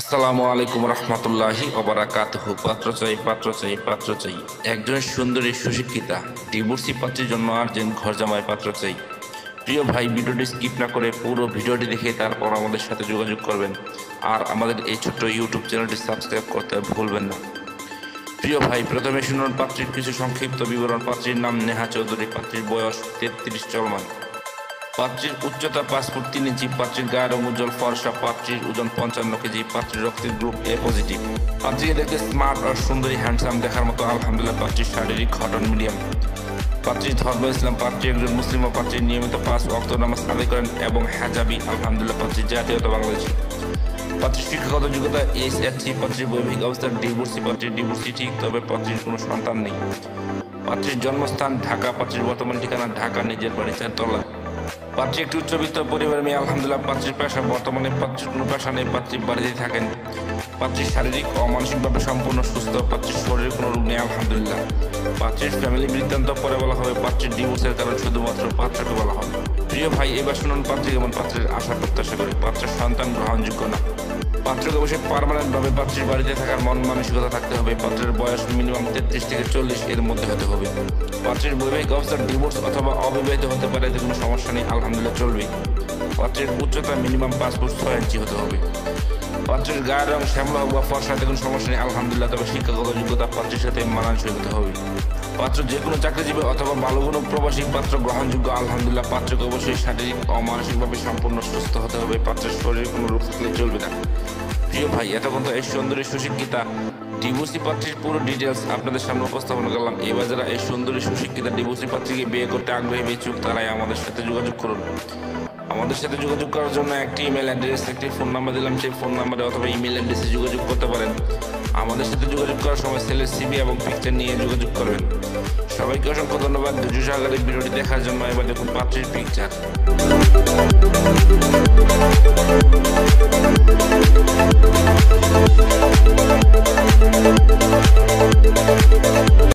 আসসালামু আলাইকুম রহমতুল্লাহি ওবারাকাতুহু। পাত্র চাই একজন সুন্দরী সুশিক্ষিতা ডিভোর্সি পাত্রের জন্য আর্জেন্ট ঘর জামাই পাত্র চাই। প্রিয় ভাই, ভিডিওটি স্কিপ না করে পুরো ভিডিওটি দেখে তারপর আমাদের সাথে যোগাযোগ করবেন। আর আমাদের এই ছোট্ট ইউটিউব চ্যানেলটি সাবস্ক্রাইব করতে ভুলবেন না। প্রিয় ভাই, প্রথমে শুনুন পাত্রীর কিছু সংক্ষিপ্ত বিবরণ। পাত্রীর নাম নেহা চৌধুরী। পাত্রীর বয়স 33 চলমান। পাত্রীর উচ্চতা 5 ফুট 3 ইঞ্চি। পাত্রীর গায়ের রং উজ্জ্বল ফর্সা। পাত্রীর ওজন 55 কেজি। পাত্রীর রক্তের গ্রুপ এ পজিটিভ। পাত্রীকে দেখতে স্মার্ট আর সুন্দরী হ্যান্ডসাম দেখার মতো আলহামদুলিল্লাহ। পাত্রীর শারীরিক গঠন মিডিয়াম। পাত্রীর ধর্ম ইসলাম। পাত্রী একজন মুসলিম ও পাত্রী নিয়মিত 5 ওয়াক্ত নামাজ আদায় করেন এবং হাজাবি আলহামদুলিল্লাহ। পাত্রীর জাতীয়তা বাংলাদেশী। পাত্রীর শিক্ষাগত যোগ্যতা এইচএসসি। পাত্রীর বৈবাহিক অবস্থা ডিভোর্সি। পাত্রীর ডিভোর্সি ঠিক, তবে পাত্রীর কোনো সন্তান নেই। পাত্রীর জন্মস্থান ঢাকা। পাত্রীর বর্তমান ঠিকানা ঢাকা, নিজের বাড়ি 4 তলা। পাত্রী একটি উচ্চবিত্ত পরিবারের মেয়ে আলহামদুলিল্লাহ। পাত্রীর পেশা বর্তমানে পাত্রীর কোনো পেশা নেই। পাত্রী বাড়িতে থাকেন। পাত্রীর শারীরিক ও মানসিকভাবে সম্পূর্ণ সুস্থ। পাত্রীর শরীরে কোনো রোগ নেই আলহামদুলিল্লাহ। পাত্রীর ফ্যামিলি বৃত্তান্ত পরে বলা হবে। পাত্রীর ডিভোর্সের কারণ শুধুমাত্র পাত্রকে বলা হবে। প্রিয় ভাই, এবার শুনুন পাত্রী কেমন। পাত্রের আশা প্রত্যাশা করে। পাত্রের সন্তান গ্রহণযোগ্য না। পাত্রকে অবশ্যই পার্মানেন্টভাবে পাত্রীর বাড়িতে থাকার মন মানসিকতা থাকতে হবে। পাত্রের বয়স মিনিমাম 33 থেকে 40 এর মধ্যে হতে হবে। পাত্রীর বৈবাহিক অবস্থা ডিভোর্স অথবা অবিবাহিত হতে পারে, এতে কোনো সমস্যা নেই আলহামদুলিল্লাহ, চলবে। পাত্রের উচ্চতা মিনিমাম 5 ফুট 6 ইঞ্চি হতে হবে। পাত্রের গায়ের রং শ্যামলা হোক বা ফর্সা, এতে কোনো সমস্যা নেই আলহামদুলিল্লাহ, তবে শিক্ষাগত যোগ্যতা পাত্রের সাথে মানানসই হতে হবে। পাত্র যে কোনো চাকরিজীবী অথবা ভালো কোনো প্রবাসী পাত্র গ্রহণযোগ্য আলহামদুলিল্লাহ। পাত্রকে অবশ্যই শারীরিক ও মানসিকভাবে সম্পূর্ণ সুস্থ হতে হবে। পাত্রের শরীরে কোনো রোগ থাকলে চলবে না। প্রিয় ভাই, এতক্ষণ তো এই সুন্দরী সুশিক্ষিতা ডিভোর্সি পাত্রীর পুরো ডিটেলস আপনাদের সামনে উপস্থাপন করলাম। এবার যারা এই সুন্দরী সুশিক্ষিতা ডিভোর্সি পাত্রীকে বিয়ে করতে আগ্রহী ইচ্ছুক, তারাই আমাদের সাথে যোগাযোগ করুন। আমাদের সাথে যোগাযোগ করার জন্য একটি ইমেল অ্যাড্রেস, একটি ফোন নাম্বার দিলাম। সেই ফোন নাম্বারে অথবা ইমেল অ্যাড্রেসে যোগাযোগ করতে পারেন। আমাদের সাথে যোগাযোগ করার সময় ছেলের সিভি এবং পিকচার নিয়ে যোগাযোগ করবেন। সবাইকে অসংখ্য ধন্যবাদ ধৈর্য সহকারে ভিডিওটি দেখার জন্য। এবার দেখুন পাত্রীর পিকচার।